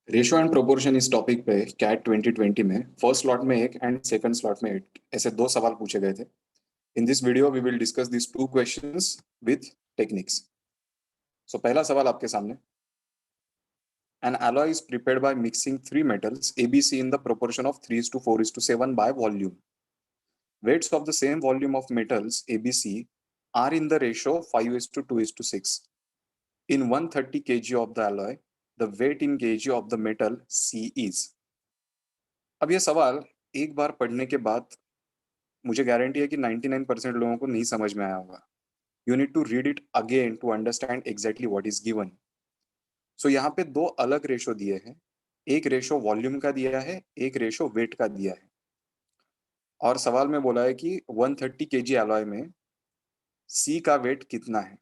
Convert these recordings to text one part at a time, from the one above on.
Ratio and proportion इस topic पे cat 2020 में फर्स्ट स्लॉट में 1 एंड सेकंड स्लॉट में 8 ऐसे दो सवाल पूछे गए थे। In this video we will discuss this two questions with techniques. So पहला सवाल आपके सामने। An alloy is prepared by mixing three metals ABC in the proportion of 3 is to 4 is to 7 by volume. Weights of the same volume of metals ABC are in the ratio 5 is to 2 is to 6. In 130 kg of the alloy, the weight in kg of the metal C is. अब ये सवाल एक बार पढ़ने के बाद मुझे guarantee है कि 99% लोगों को नहीं समझ में आया होगा। You need to read it again to understand exactly what is given. So यहाँ पे दो अलग रेशो दिए हैं, एक रेशो वॉल्यूम का दिया है, एक रेशो वेट का दिया है। और सवाल में बोला है कि 130 kg एलॉय में सी का वेट कितना है।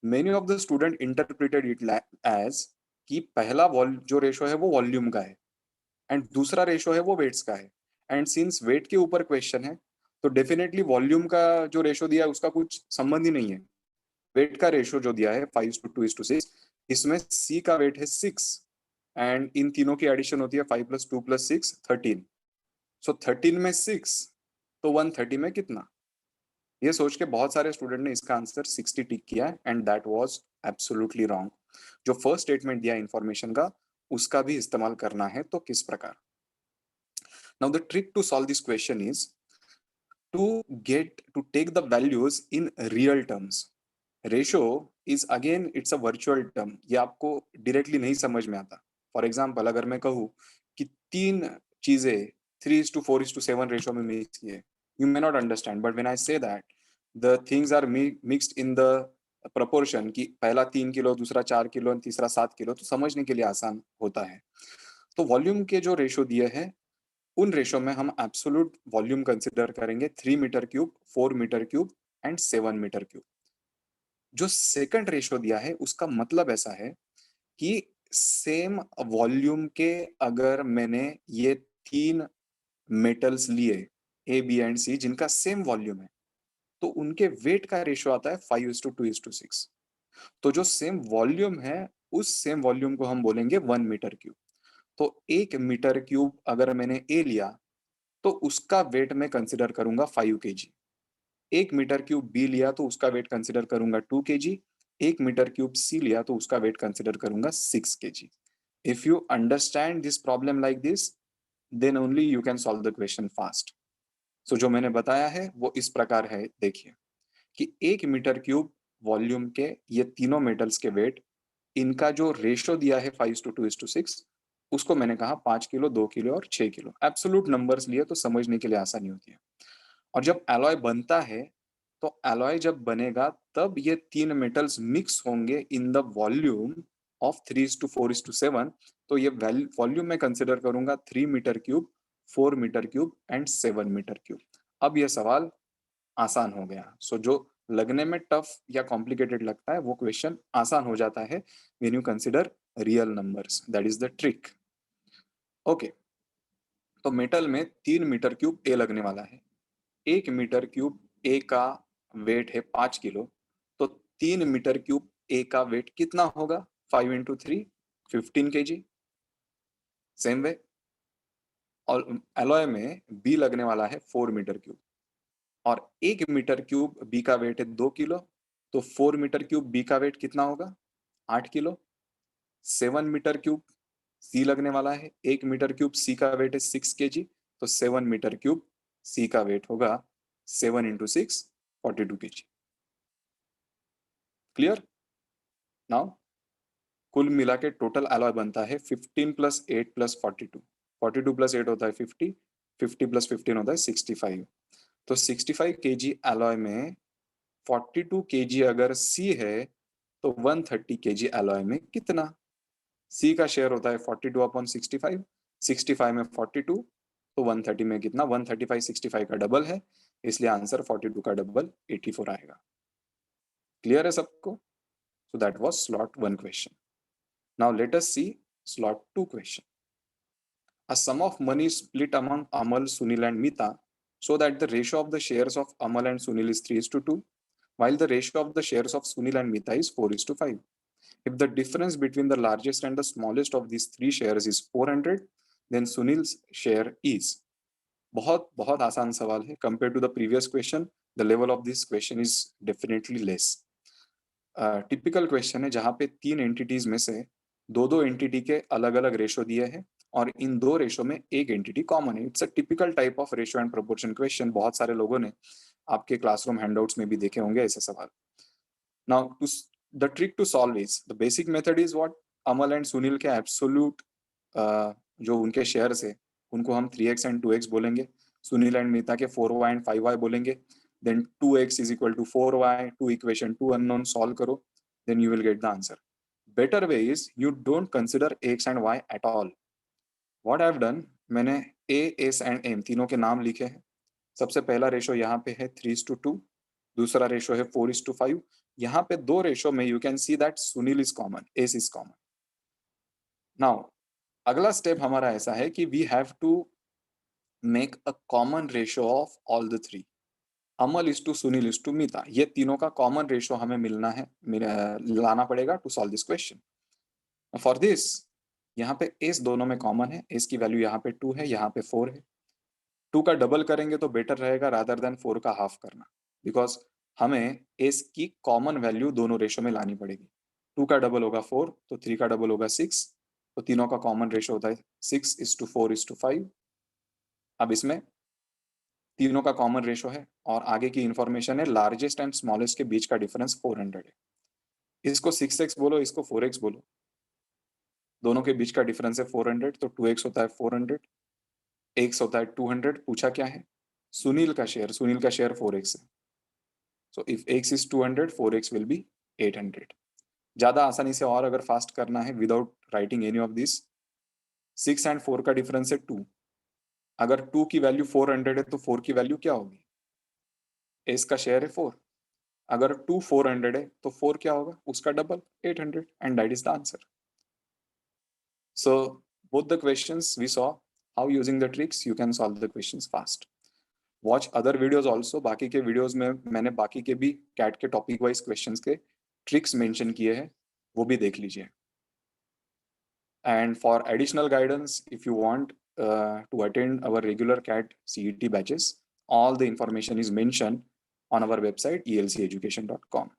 Many of the student interpreted it as कि पहला जो रेशो है वो वॉल्यूम का है एंड दूसरा रेशो है वो वेट्स का है। एंड सिंस वेट के ऊपर क्वेश्चन है तो डेफिनेटली वॉल्यूम का जो रेशो दिया है उसका कुछ संबंध ही नहीं है। वेट का रेशो जो दिया है 5:2:6, इसमें सी का वेट है 6 एंड इन तीनों की एडिशन होती है 5+2+6 13। सो 13 में 6 तो 130 में कितना। ये सोच के बहुत सारे स्टूडेंट ने इसका आंसर 60 टिक किया and that was absolutely wrong. जो फर्स्ट स्टेटमेंट दिया इंफॉर्मेशन का उसका भी इस्तेमाल करना है तो किस प्रकार। Now the trick to solve this question is to take the values in real terms. Ratio is again it's a virtual term, ये आपको directly नहीं समझ में आता। For example अगर मैं कहूँ कि तीन चीजें 3:4:7 रेशो में मिक्स किए, you may not understand, but when I say that the things are mixed in the proportion कि पहला 3 किलो, दूसरा 4 किलो, तीसरा 7 किलो, तो समझने के लिए आसान होता है। तो वॉल्यूम के जो रेशो दिए हैं उन रेशो में हम एब्सोल्यूट वॉल्यूम कंसिडर करेंगे 3 meter cube, 4 meter cube and 7 meter cube. जो सेकंड रेशो दिया है उसका मतलब ऐसा है कि सेम वॉल्यूम के अगर मैंने ये तीन मेटल्स लिए ए बी एंड सी जिनका सेम वॉल्यूम है तो उनके वेट का रेशो आता है 5:2:6। तो जो सेम वॉल्यूम है उस सेम वॉल्यूम को हम बोलेंगे 1 मीटर क्यूब। तो 1 मीटर क्यूब अगर मैंने ए लिया तो उसका वेट मैं कंसिडर करूंगा 5 kg। 1 मीटर क्यूब बी लिया तो उसका वेट कंसिडर करूंगा 2 kg। 1 मीटर क्यूब सी लिया तो उसका वेट कंसिडर करूंगा 6 kg। If you understand this problem like this then only you can solve the question fast. So जो मैंने बताया है वो इस प्रकार है, देखिए कि 1 मीटर क्यूब वॉल्यूम के ये तीनों मेटल्स के वेट, इनका जो रेशो दिया है 5:2:6 उसको मैंने कहा 5 किलो, 2 किलो और 6 किलो। एब्सोल्यूट नंबर्स लिए तो समझने के लिए आसानी होती है। और जब एलॉय बनता है तो एलॉय जब बनेगा तब ये तीन मेटल्स मिक्स होंगे इन द वॉल्यूम ऑफ 3:4:7। तो ये वॉल्यूम में कंसिडर करूंगा 3 meter cube, 4 meter cube and 7 meter cube. अब ये सवाल आसान हो गया। सो जो लगने में टफ या कॉम्प्लिकेटेड लगता है वो क्वेश्चन आसान हो जाता है when you consider real numbers. That is the trick. Okay, तो मेटल में 3 मीटर क्यूब ए लगने वाला है। 1 मीटर क्यूब ए का वेट है 5 किलो, तो 3 मीटर क्यूब ए का वेट कितना होगा? 5 × 3 15 kg। सेम वे और एलॉय में बी लगने वाला है 4 मीटर क्यूब और 1 मीटर क्यूब बी का वेट है 2 किलो, तो 4 मीटर क्यूब बी का वेट कितना होगा? 8 किलो। 7 मीटर क्यूब सी लगने वाला है, 1 मीटर क्यूब सी का वेट है 6 kg, तो 7 मीटर क्यूब सी का वेट होगा 7 × 6 42 kg। क्लियर? नाउ कुल मिला के टोटल एलॉय बनता है 15 + 8 + 42। 42 + 8 होता है 50, 50 + 15 होता है 65। तो 65 kg एलॉय में 42 kg अगर सी है तो 130 kg एलॉय में कितना? सी का शेयर होता है 42/65, 65 में 42, तो 130 में कितना? 135 65 का डबल है, इसलिए आंसर 42 का डबल 84 आएगा। क्लियर है सबको? So that was slot 1 question. Now let us see slot 2 question. A sum of money is split among Amal, Sunil and Mita so that the ratio of the shares of Amal and Sunil is 3:2, while the ratio of the shares of Sunil and Mita is 4:5. If the difference between the largest and the smallest of these three shares is 400, then Sunil's share is. बहुत बहुत आसान सवाल है. Compared to the previous question, the level of this question is definitely less. Typical question है जहां पे तीन entities में से दो दो एंटिटी के अलग अलग रेशो दिए हैं और इन दो रेशो में एक एंटिटी कॉमन है. It's a typical type of ratio and proportion question. बहुत सारे लोगों ने आपके क्लासरूम हैंडआउट्स में भी देखे होंगे ऐसे सवाल. Now to the trick to solve is the basic method is what. Amal and Sunil के एब्सोल्यूट जो उनके शेयर्स है उनको हम 3x एंड 2x बोलेंगे. सुनील एंड मीता के 4y एंड 5y बोलेंगे. Then 2x is equal to 4y, 2 equation, 2 unknown, solve करो, then you will get the answer. Better way is you don't consider x and y at all. What I have done, मैंने a, s and m तीनों के नाम लिखे हैं. सबसे पहला ratio यहाँ पे है 3:2, दूसरा रेशो है 4:5. यहाँ पे दो रेशो में you can see that Sunil is common, s is common. Now अगला स्टेप हमारा ऐसा है कि we have to make a common ratio of all the three. Amal is to Sunil is to Meeta, ये तीनों का कॉमन रेशो हमें मिलना है, लाना पड़ेगा to solve this question. For this यहाँ पे एस दोनों में कॉमन है. एस की वैल्यू यहाँ पे 2 है, यहाँ पे 4 है. 2 का डबल करेंगे तो बेटर रहेगा रादर देन 4 का हाफ करना, बिकॉज हमें एस की कॉमन वैल्यू दोनों रेशो में लानी पड़ेगी. 2 का डबल होगा 4, तो 3 का डबल होगा 6. तो तीनों का कॉमन रेशो होता है 6:4:5. अब इसमें तीनों का कॉमन रेशो है और आगे की इंफॉर्मेशन है लार्जेस्ट एंड स्मॉलेस्ट के बीच का डिफरेंस 400 है. इसको 6x बोलो, इसको 4x बोलो. दोनों के बीच का डिफरेंस है 400, तो 2x होता है 400, x होता है 200. पूछा क्या है? सुनील का शेयर. सुनील का शेयर 4x है. So if x is 200, 4x will be 800. ज्यादा आसानी से और अगर फास्ट करना है without writing any of this, 6 and 4 का डिफरेंस है 2. अगर 2 की वैल्यू 400 है तो 4 की वैल्यू क्या होगी? s का शेयर है 4. अगर 2 400 है तो 4 क्या होगा? उसका double 800, and that is the answer. So both the questions we saw how using the tricks you can solve the questions fast. Watch other videos also. बाकी के videos में मैंने बाकी के भी कैट के टॉपिक वाइज क्वेश्चंस के tricks mention किए हैं, वो भी देख लीजिए. And for additional guidance, if you want to attend our regular CAT CET batches, all the information is mentioned on our website elceducation.com.